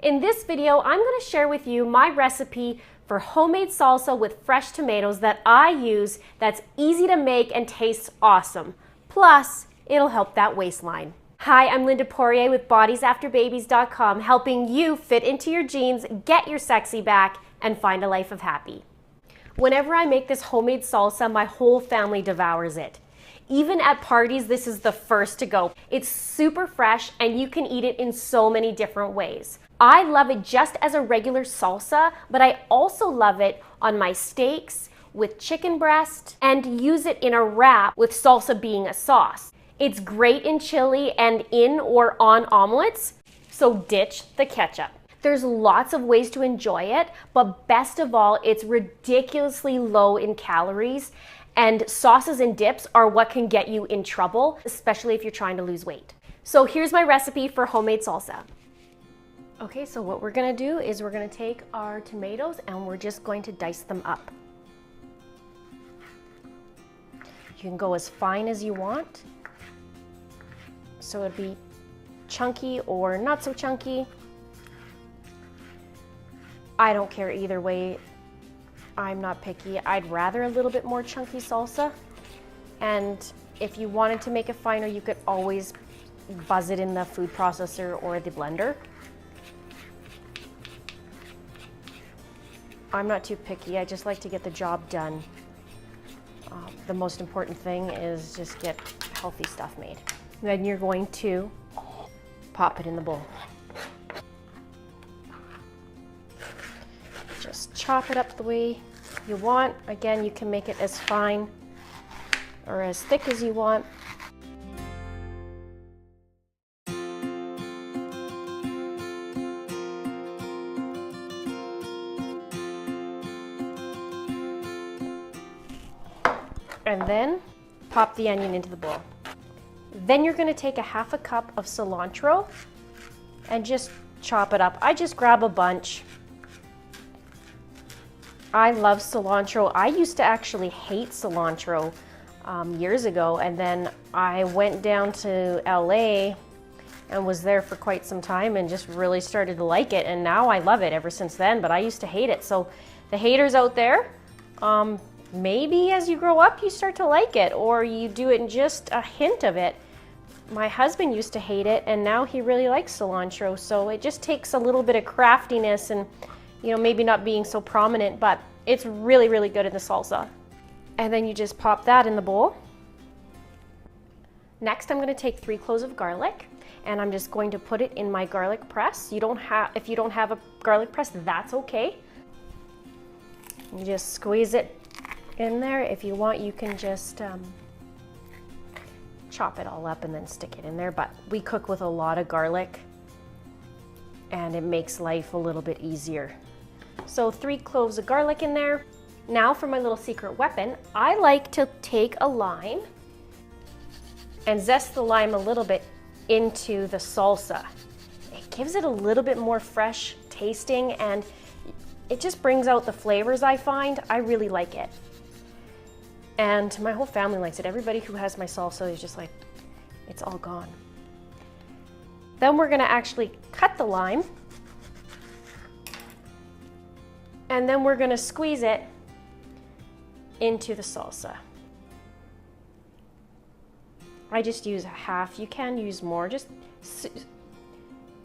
In this video, I'm going to share with you my recipe for homemade salsa with fresh tomatoes that I use that's easy to make and tastes awesome. Plus, it'll help that waistline. Hi, I'm Linda Poirier with bodiesafterbabies.com, helping you fit into your jeans, get your sexy back, and find a life of happy. Whenever I make this homemade salsa, my whole family devours it. Even at parties, this is the first to go. It's super fresh and you can eat it in so many different ways. I love it just as a regular salsa, but I also love it on my steaks, with chicken breast, and use it in a wrap with salsa being a sauce. It's great in chili and in or on omelets, so ditch the ketchup. There's lots of ways to enjoy it, but best of all, it's ridiculously low in calories, and sauces and dips are what can get you in trouble, especially if you're trying to lose weight. So here's my recipe for homemade salsa. Okay, so what we're gonna do is we're gonna take our tomatoes and we're just going to dice them up. You can go as fine as you want. So it'd be chunky or not so chunky. I don't care either way. I'm not picky. I'd rather a little bit more chunky salsa. And if you wanted to make it finer, you could always buzz it in the food processor or the blender. I'm not too picky. I just like to get the job done. The most important thing is just get healthy stuff made. Then you're going to pop it in the bowl. Just chop it up the way you want. Again, you can make it as fine or as thick as you want. And then pop the onion into the bowl. Then you're going to take a half a cup of cilantro and just chop it up. I just grab a bunch. I love cilantro. I used to actually hate cilantro years ago, and then I went down to LA and was there for quite some time and just really started to like it, and now I love it ever since then, but I used to hate it. So the haters out there, maybe as you grow up you start to like it, or you do it in just a hint of it. My husband used to hate it and now he really likes cilantro, so it just takes a little bit of craftiness and, you know, maybe not being so prominent, but it's really, really good in the salsa. And then you just pop that in the bowl. Next, I'm going to take 3 cloves of garlic and I'm just going to put it in my garlic press. If you don't have a garlic press, that's okay. You just squeeze it in there. If you want, you can just chop it all up and then stick it in there, but we cook with a lot of garlic and it makes life a little bit easier. So 3 cloves of garlic in there. Now for my little secret weapon, I like to take a lime and zest the lime a little bit into the salsa. It gives it a little bit more fresh tasting and it just brings out the flavors. I find I really like it. And my whole family likes it. Everybody who has my salsa is just like, it's all gone. Then we're gonna actually cut the lime. And then we're gonna squeeze it into the salsa. I just use half. You can use more. Just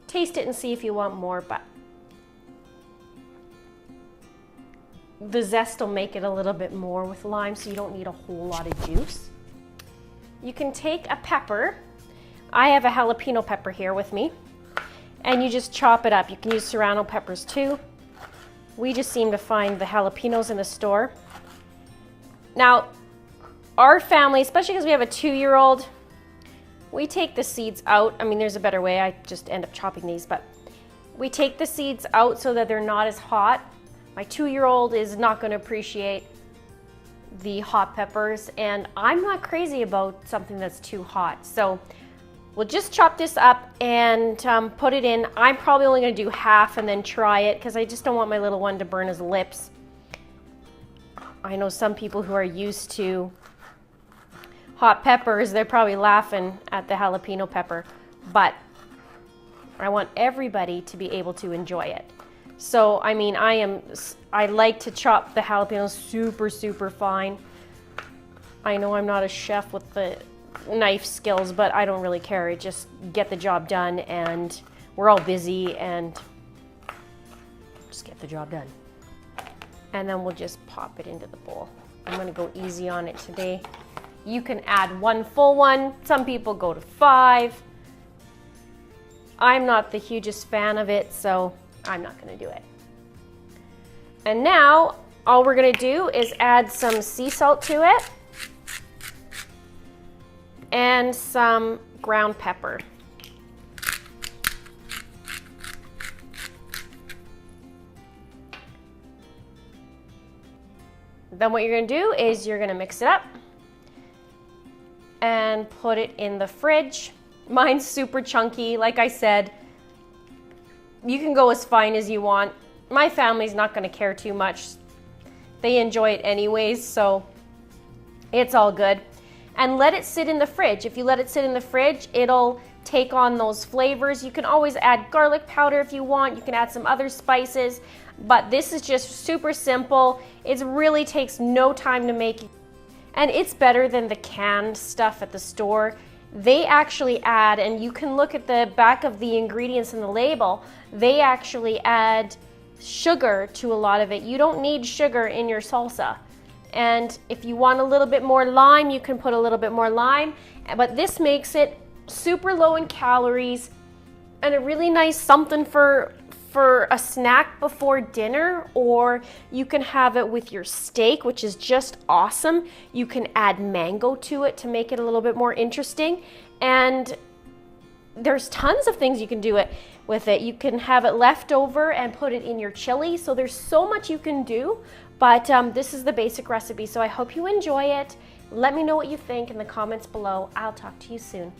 taste it and see if you want more, but the zest will make it a little bit more with lime, so you don't need a whole lot of juice. You can take a pepper. I have a jalapeno pepper here with me, and you just chop it up. You can use serrano peppers too. We just seem to find the jalapenos in the store. Now, our family, especially because we have a 2-year-old, we take the seeds out. I mean, there's a better way. I just end up chopping these, but we take the seeds out so that they're not as hot. My 2-year-old is not going to appreciate the hot peppers, and I'm not crazy about something that's too hot. So we'll just chop this up and put it in. I'm probably only going to do half and then try it because I just don't want my little one to burn his lips. I know some people who are used to hot peppers, they're probably laughing at the jalapeno pepper, but I want everybody to be able to enjoy it. So, I mean, I like to chop the jalapenos super, super fine. I know I'm not a chef with the knife skills, but I don't really care. Just get the job done, and we're all busy, and just get the job done. And then we'll just pop it into the bowl. I'm gonna go easy on it today. You can add 1 full one. Some people go to 5. I'm not the hugest fan of it, so I'm not gonna do it. And now, all we're gonna do is add some sea salt to it and some ground pepper. Then what you're gonna do is you're gonna mix it up and put it in the fridge. Mine's super chunky. Like I said, you can go as fine as you want. My family's not gonna care too much. They enjoy it anyways, so it's all good. And let it sit in the fridge. If you let it sit in the fridge, it'll take on those flavors. You can always add garlic powder if you want. You can add some other spices, but this is just super simple. It really takes no time to make, and it's better than the canned stuff at the store. They actually add, and you can look at the back of the ingredients in the label, they actually add sugar to a lot of it. You don't need sugar in your salsa. And if you want a little bit more lime, you can put a little bit more lime, but this makes it super low in calories and a really nice something for a snack before dinner, or you can have it with your steak, which is just awesome. You can add mango to it to make it a little bit more interesting, and there's tons of things you can do with it. You can have it left over and put it in your chili, so there's so much you can do, but this is the basic recipe, so I hope you enjoy it. Let me know what you think in the comments below. I'll talk to you soon.